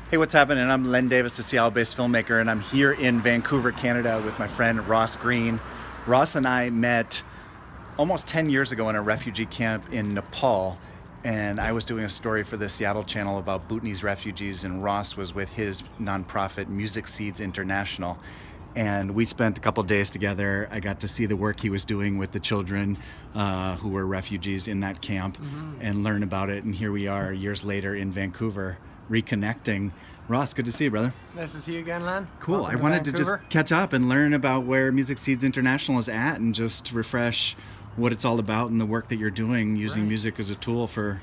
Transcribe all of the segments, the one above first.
Hey, what's happening? I'm Len Davis, a Seattle-based filmmaker, and I'm here in Vancouver, Canada with my friend Ross Green. Ross and I met almost 10 years ago in a refugee camp in Nepal, and I was doing a story for the Seattle channel about Bhutanese refugees, and Ross was with his nonprofit Music Seeds International. And we spent a couple days together. I got to see the work he was doing with the children who were refugees in that camp and learn about it. And here we are years later in Vancouver, reconnecting. Ross, good to see you, brother. Nice to see you again, Len. Cool. Welcome I wanted to just catch up and learn about where Music Seeds International is at and just refresh what it's all about and the work that you're doing using music as a tool for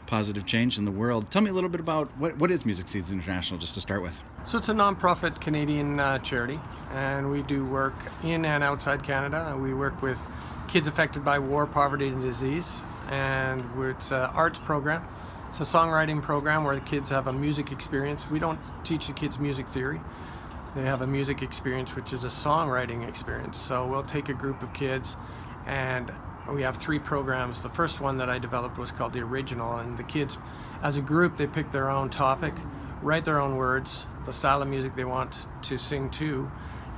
positive change in the world. Tell me a little bit about what is Music Seeds International, just to start with. So it's a non-profit Canadian charity, and we do work in and outside Canada. We work with kids affected by war, poverty, and disease, and it's an arts program. It's a songwriting program where the kids have a music experience. We don't teach the kids music theory. They have a music experience, which is a songwriting experience. So we'll take a group of kids, and we have 3 programs. The first one that I developed was called The Original, and the kids, as a group, they pick their own topic, write their own words, the style of music they want to sing to,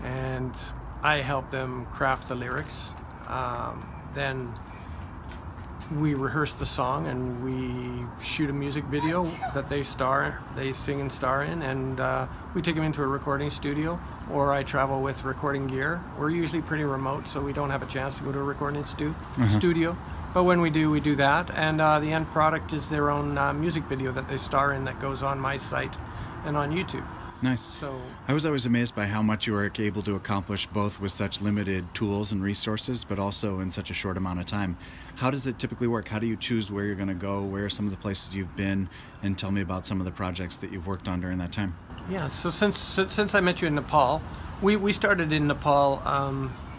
and I help them craft the lyrics. Then we rehearse the song and we shoot a music video that they sing and star in, and we take them into a recording studio, or I travel with recording gear. We're usually pretty remote, so we don't have a chance to go to a recording studio, but when we do that, and the end product is their own music video that they star in that goes on my site and on YouTube. Nice. So I was always amazed by how much you were able to accomplish both with such limited tools and resources, but also in such a short amount of time. How does it typically work? How do you choose where you're going to go? Where are some of the places you've been? And tell me about some of the projects that you've worked on during that time. Yeah, so since I met you in Nepal, we started in Nepal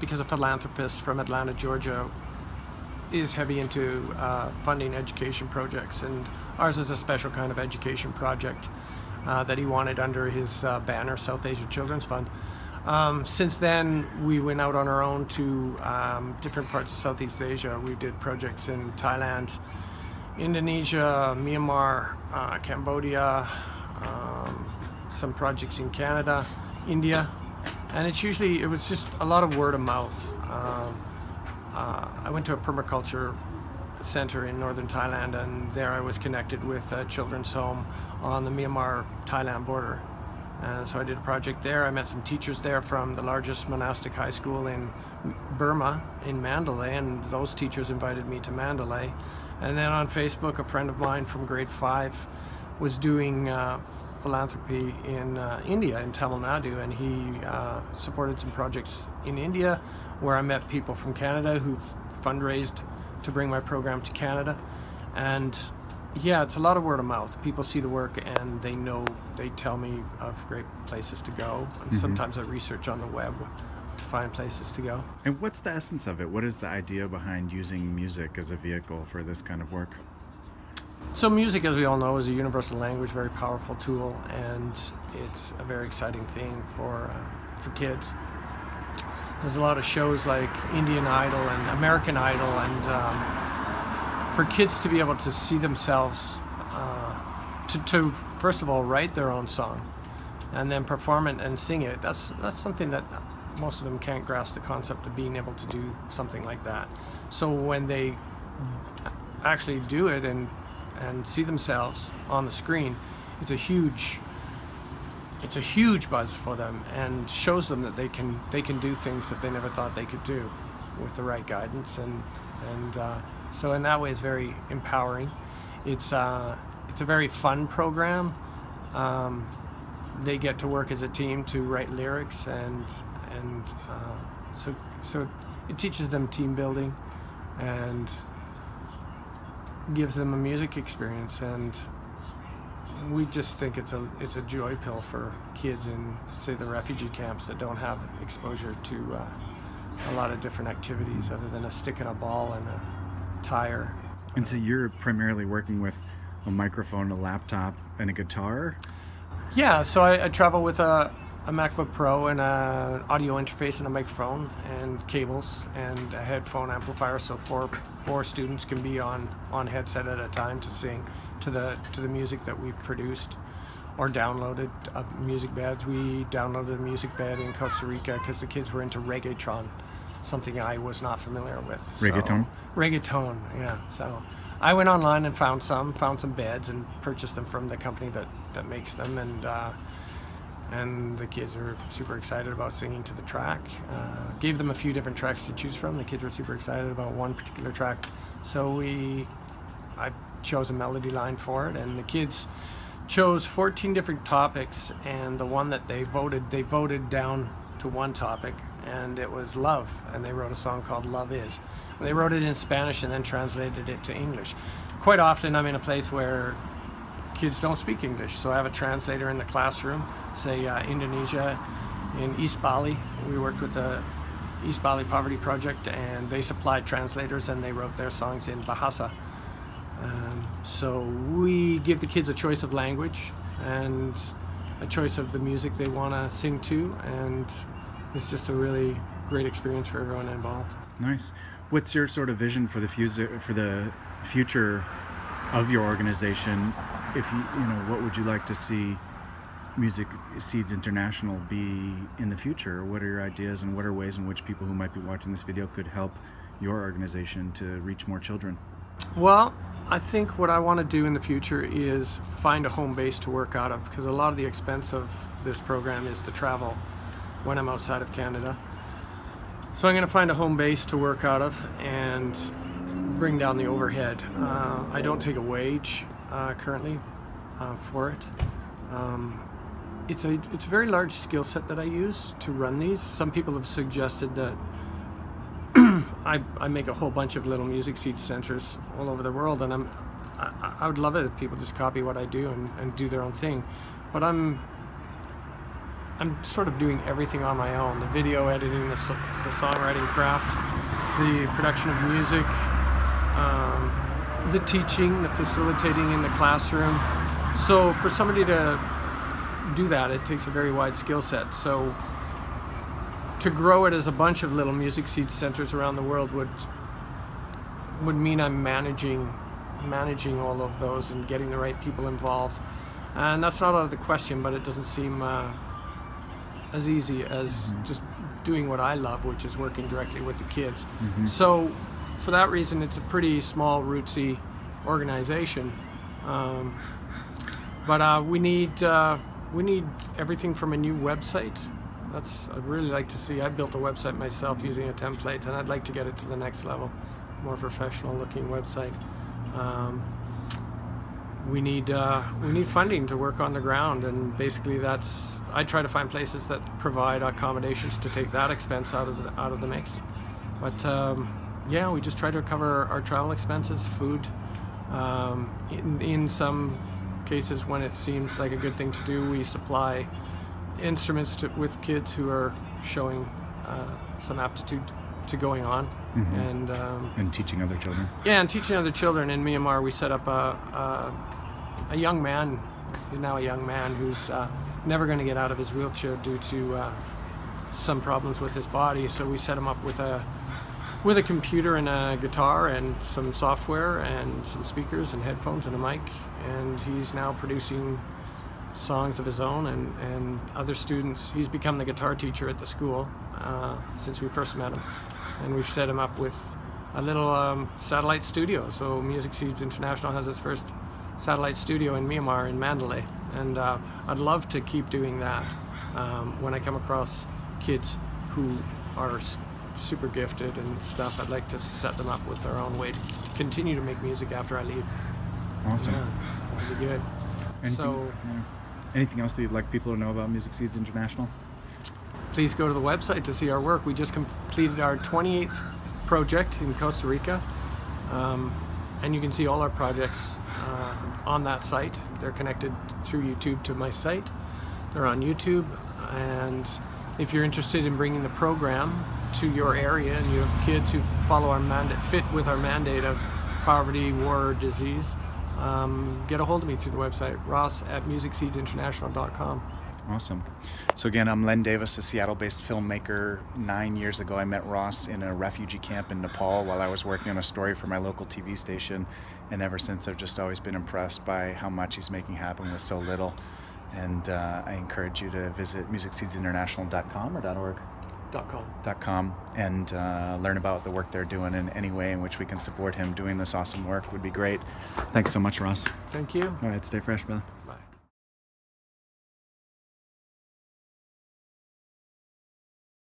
because a philanthropist from Atlanta, Georgia, is heavy into funding education projects, and ours is a special kind of education project that he wanted under his banner, South Asia Children's Fund. Since then, we went out on our own to different parts of Southeast Asia. We did projects in Thailand, Indonesia, Myanmar, Cambodia, some projects in Canada, India, and it was just a lot of word of mouth. I went to a permaculture center in northern Thailand, and there I was connected with a children's home on the Myanmar-Thailand border. And so I did a project there. I met some teachers there from the largest monastic high school in Burma, in Mandalay, and those teachers invited me to Mandalay. And then on Facebook, a friend of mine from grade 5 was doing philanthropy in India, in Tamil Nadu, and he supported some projects in India where I met people from Canada who fundraised to bring my program to Canada. And yeah, it's a lot of word of mouth. People see the work and they tell me of great places to go. And sometimes I research on the web to find places to go. And what's the essence of it? What is the idea behind using music as a vehicle for this kind of work? So music, as we all know, is a universal language, very powerful tool, and it's a very exciting thing for kids. There's a lot of shows like Indian Idol and American Idol, and for kids to be able to see themselves, to first of all write their own song, and then perform it and sing it. That's something that most of them can't grasp, the concept of being able to do something like that. So when they actually do it and see themselves on the screen, it's a huge buzz for them, and shows them that they can do things that they never thought they could do with the right guidance, and so in that way it's very empowering. It's a very fun program. They get to work as a team to write lyrics, and so it teaches them team building and gives them a music experience, and we just think it's a joy pill for kids in, say, the refugee camps that don't have exposure to a lot of different activities other than a stick and a ball and a tire. And so you're primarily working with a microphone, a laptop, and a guitar? Yeah, so I travel with a MacBook Pro and an audio interface and a microphone and cables and a headphone amplifier, so four students can be on headset at a time to sing to the music that we've produced. or downloaded music beds. We downloaded a music bed in Costa Rica because the kids were into reggaeton, something I was not familiar with. Reggaeton? Reggaeton, yeah. So I went online and found some beds and purchased them from the company that makes them, and the kids are super excited about singing to the track. Gave them a few different tracks to choose from. The kids were super excited about one particular track, so I chose a melody line for it, and the kids chose 14 different topics, and the one that they voted down to one topic, and it was love, and they wrote a song called Love Is. They wrote it in Spanish and then translated it to English. Quite often I'm in a place where kids don't speak English, so I have a translator in the classroom, say Indonesia, in East Bali. We worked with the East Bali Poverty Project, and they supplied translators and they wrote their songs in Bahasa. So we give the kids a choice of language and a choice of the music they want to sing to, and it's just a really great experience for everyone involved. Nice. What's your sort of vision for the future of your organization? If you know, what would you like to see Music Seeds International be in the future? What are your ideas, and what are ways in which people who might be watching this video could help your organization to reach more children? Well, I think what I want to do in the future is find a home base to work out of, because a lot of the expense of this program is the travel when I'm outside of Canada. So I'm going to find a home base to work out of and bring down the overhead. I don't take a wage currently for it. It's a very large skill set that I use to run these. Some people have suggested that I make a whole bunch of little Music Seeds centers all over the world, and I would love it if people just copy what I do and do their own thing. But I'm sort of doing everything on my own: the video editing, the songwriting craft, the production of music, the teaching, the facilitating in the classroom. So for somebody to do that, it takes a very wide skill set. So to grow it as a bunch of little Music Seeds centers around the world would mean I'm managing all of those and getting the right people involved. And that's not out of the question, but it doesn't seem as easy as just doing what I love, which is working directly with the kids. So for that reason, it's a pretty small, rootsy organization. But we need everything from a new website. I'd really like to see. I built a website myself using a template, and I'd like to get it to the next level, more professional looking website. We need funding to work on the ground, and basically I try to find places that provide accommodations to take that expense out of the mix. But yeah, we just try to cover our travel expenses, food. In some cases, when it seems like a good thing to do, we supply instruments with kids who are showing some aptitude to going on, and teaching other children. Yeah, and teaching other children. In Myanmar, we set up a young man. He's now a young man who's never going to get out of his wheelchair due to some problems with his body. So we set him up with a computer and a guitar and some software and some speakers and headphones and a mic, and he's now producing songs of his own and other students. He's become the guitar teacher at the school since we first met him, and we've set him up with a little satellite studio. So Music Seeds International has its first satellite studio in Myanmar, in Mandalay, and I'd love to keep doing that when I come across kids who are super gifted and stuff. I'd like to set them up with their own way to continue to make music after I leave. Awesome. Yeah, that'd be good. Anything else that you'd like people to know about Music Seeds International? Please go to the website to see our work. We just completed our 28th project in Costa Rica, and you can see all our projects on that site. They're connected through YouTube to my site. They're on YouTube, and if you're interested in bringing the program to your area and you have kids who follow our mandate, fit with our mandate of poverty, war, or disease, get a hold of me through the website, ross@musicseedsinternational.com. Awesome. So again, I'm Len Davis, a Seattle-based filmmaker. 9 years ago, I met Ross in a refugee camp in Nepal while I was working on a story for my local TV station. And ever since, I've just always been impressed by how much he's making happen with so little. And I encourage you to visit musicseedsinternational.com or .org. .com. And learn about the work they're doing, in any way in which we can support him doing this awesome work would be great. Thanks so much, Ross. Thank you. All right, stay fresh, brother.